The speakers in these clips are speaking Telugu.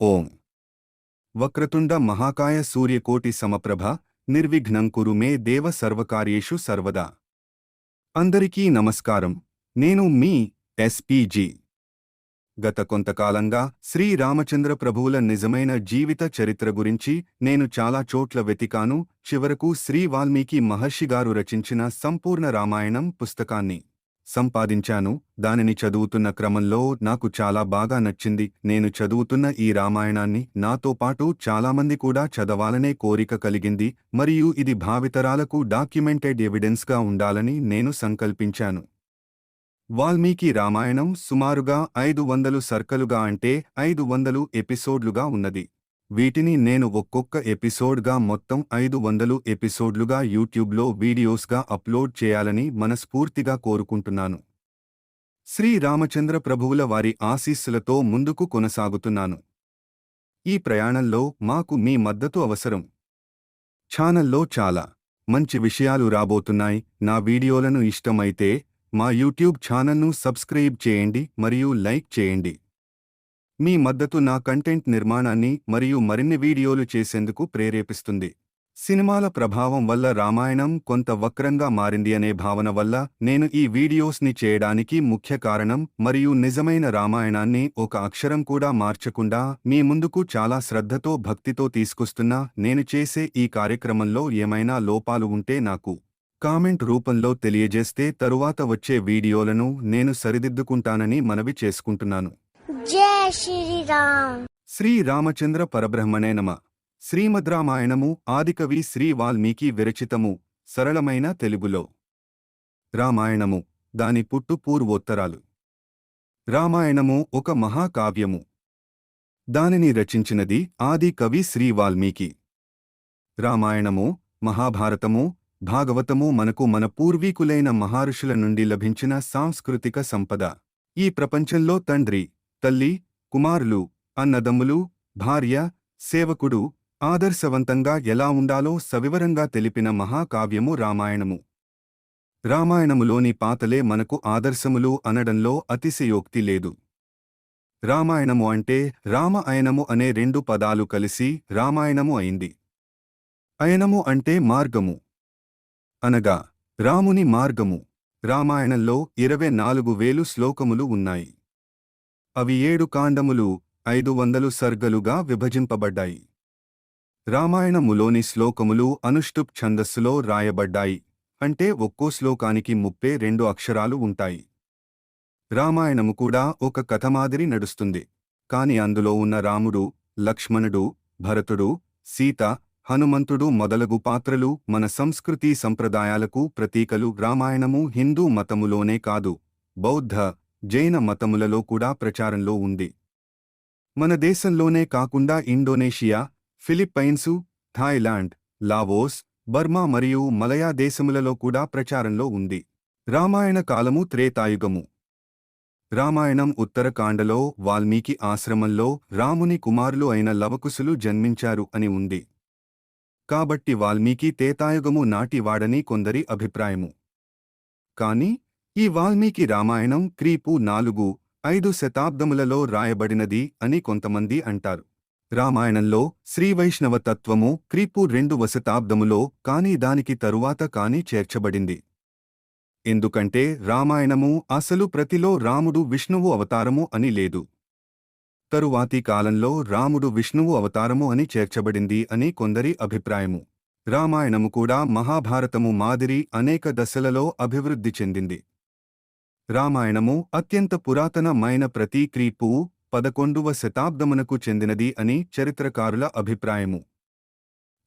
ఓం వక్రతుండ మహాకాయ సూర్యకోటి సమప్రభ నిర్విఘ్నం కురు మే దేవ సర్వకార్యేషు సర్వదా. అందరికీ నమస్కారం. నేను మీ ఎస్పీజీ. గత కొంతకాలంగా శ్రీ రామచంద్ర ప్రభువుల నిజమైన జీవిత చరిత్ర గురించి నేను చాలా చోట్ల వెతికాను. చివరకు శ్రీ వాల్మీకి మహర్షిగారు రచించిన సంపూర్ణ రామాయణం పుస్తకాన్ని సంపాదించాను. దానిని చదువుతున్న క్రమంలో నాకు చాలా బాగా నచ్చింది. నేను చదువుతున్న ఈ రామాయణాన్ని నాతో పాటు చాలామంది కూడా చదవాలనే కోరిక కలిగింది. మరియు ఇది భావితరాలకు డాక్యుమెంటెడ్ ఎవిడెన్స్గా ఉండాలని నేను సంకల్పించాను. వాల్మీకి రామాయణం సుమారుగా 500 సర్కలుగా అంటే 500 ఎపిసోడ్లుగా ఉన్నది. వీటిని నేను ఒక్కొక్క ఎపిసోడ్గా మొత్తం 500 ఎపిసోడ్లుగా యూట్యూబ్లో వీడియోస్గా అప్లోడ్ చేయాలని మనస్ఫూర్తిగా కోరుకుంటున్నాను. శ్రీ రామచంద్ర ప్రభువుల వారి ఆశీస్సులతో ముందుకు కొనసాగుతున్నాను. ఈ ప్రయాణంలో మాకు మీ మద్దతు అవసరం. ఛానల్లో చాలా మంచి విషయాలు రాబోతున్నాయి. నా వీడియోలను ఇష్టమైతే మా యూట్యూబ్ ఛానల్ను సబ్స్క్రైబ్ చేయండి మరియు లైక్ చేయండి. మీ మద్దతు నా కంటెంట్ నిర్మాణాన్ని మరియు మరిన్ని వీడియోలు చేసేందుకు ప్రేరేపిస్తుంది. సినిమాల ప్రభావం వల్ల రామాయణం కొంత వక్రంగా మారింది అనే భావన వల్ల నేను ఈ వీడియోస్ని చేయడానికి ముఖ్య కారణం. మరియు నిజమైన రామాయణాన్ని ఒక అక్షరం కూడా మార్చకుండా మీ ముందుకు చాలా శ్రద్ధతో భక్తితో తీసుకొస్తున్నా. నేను చేసే ఈ కార్యక్రమంలో ఏమైనా లోపాలు ఉంటే నాకు కామెంట్ రూపంలో తెలియజేస్తే తరువాత వచ్చే వీడియోలను నేను సరిదిద్దుకుంటానని మనవి చేసుకుంటున్నాను. జై శ్రీరామ్. శ్రీ రామచంద్ర పరబ్రహ్మణే నమ. శ్రీమద్ రామాయణము ఆదికవి శ్రీ వాల్మీకి విరచితము. సరళమైన తెలుగులో రామాయణము, దాని పుట్టు పూర్వోత్తరాలు. రామాయణము ఒక మహాకావ్యము. దానిని రచించినది ఆది కవి శ్రీ వాల్మీకి. రామాయణము, మహాభారతము, భాగవతము మనకు మన పూర్వీకులైన మహర్షుల నుండి లభించిన సాంస్కృతిక సంపద. ఈ ప్రపంచంలో తండ్రి, తల్లి, కుమారులు, అన్నదమ్ములు, భార్య, సేవకుడు ఆదర్శవంతంగా ఎలా ఉండాలో సవివరంగా తెలిపిన మహాకావ్యము రామాయణము. రామాయణములోని పాతలే మనకు ఆదర్శములు అనడంలో అతిశయోక్తి లేదు. రామాయణము అంటే రామ అయనము అనే 2 పదాలు కలిసి రామాయణము అయింది. అయనము అంటే మార్గము, అనగా రాముని మార్గము. రామాయణంలో 24,000 శ్లోకములు ఉన్నాయి. అవి 7 కాండములు, 500 సర్గలుగా విభజింపబడ్డాయి. రామాయణములోని శ్లోకములు అనుష్టుప్ ఛందస్సులో రాయబడ్డాయి. అంటే ఒక్కో శ్లోకానికి 32 అక్షరాలు ఉంటాయి. రామాయణము కూడా ఒక కథ మాదిరి నడుస్తుంది. కాని అందులో ఉన్న రాముడు, లక్ష్మణుడు, భరతుడు, సీత, హనుమంతుడు మొదలగు పాత్రలు మన సంస్కృతి సంప్రదాయాలకు ప్రతీకలు. రామాయణము హిందూ మతములోనే కాదు, బౌద్ధ, జైన మతములలో కూడా ప్రచారంలో ఉంది. మన దేశంలోనే కాకుండా ఇండోనేషియా, ఫిలిప్పైన్సు, థాయిలాండ్, లావోస్, బర్మా మరియు మలయా దేశములలో కూడా ప్రచారంలో ఉంది. రామాయణ కాలము త్రేతాయుగము. రామాయణం ఉత్తరకాండలో వాల్మీకి ఆశ్రమంలో రాముని కుమారులు అయిన లవకుశులు జన్మించారు అని ఉంది. కాబట్టి వాల్మీకి త్రేతాయుగము నాటివాడని కొందరి అభిప్రాయము. కాని ఈ వాల్మీకి రామాయణం క్రీపు 4-5 శతాబ్దములలో రాయబడినది అని కొంతమంది అంటారు. రామాయణంలో శ్రీవైష్ణవ తత్వము క్రీపు 2వ శతాబ్దములో కాని దానికి తరువాత కాని చేర్చబడింది. ఎందుకంటే రామాయణము అసలు ప్రతిలో రాముడు విష్ణువు అవతారము అని లేదు. తరువాతి కాలంలో రాముడు విష్ణువు అవతారము అని చేర్చబడింది అని కొందరి అభిప్రాయము. రామాయణము కూడా మహాభారతము మాదిరి అనేక దశలలో అభివృద్ధి చెందింది. రామాయణము అత్యంత పురాతనమైన ప్రతి క్రీపు 11వ శతాబ్దమునకు చెందినది అని చరిత్రకారుల అభిప్రాయము.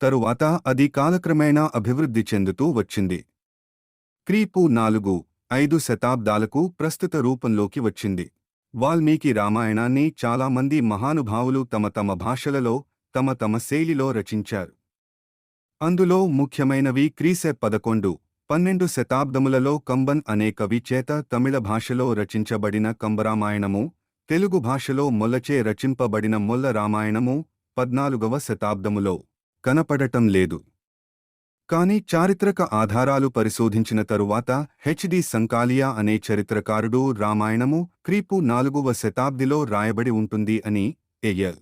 తరువాత అది కాలక్రమేణా అభివృద్ధి చెందుతూ వచ్చింది. క్రీపు 4-5 శతాబ్దాలకు ప్రస్తుత రూపంలోకి వచ్చింది. వాల్మీకి రామాయణాన్ని చాలామంది మహానుభావులు తమ తమ భాషలలో తమ తమ శైలిలో రచించారు. అందులో ముఖ్యమైనవి క్రీశ 11-12 శతాబ్దములలో కంబన్ అనే కవి చేత తమిళ భాషలో రచించబడిన కంబరామాయణము, తెలుగు భాషలో మొల్లచే రచింపబడిన మొల్ల రామాయణము 14వ శతాబ్దములో కనపడటం లేదు. కాని చారిత్రక ఆధారాలు పరిశోధించిన తరువాత హెచ్.డి. సంకాలియా అనే చరిత్రకారుడు రామాయణము క్రీపు 4వ శతాబ్దిలో రాయబడి ఉంటుంది అని ఎల్.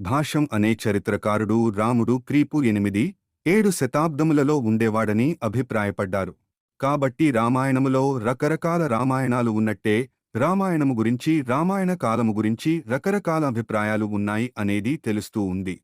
భాష్యం అనే చరిత్రకారుడు రాముడు క్రీపు 8-7 శతాబ్దములలో ఉండేవాడని అభిప్రాయపడ్డారు. కాబట్టి రామాయణములో రకరకాల రామాయణాలు ఉన్నట్టే రామాయణము గురించి రామాయణ కాలము గురించి రకరకాల అభిప్రాయాలు ఉన్నాయి అనేది తెలుస్తూ ఉంది.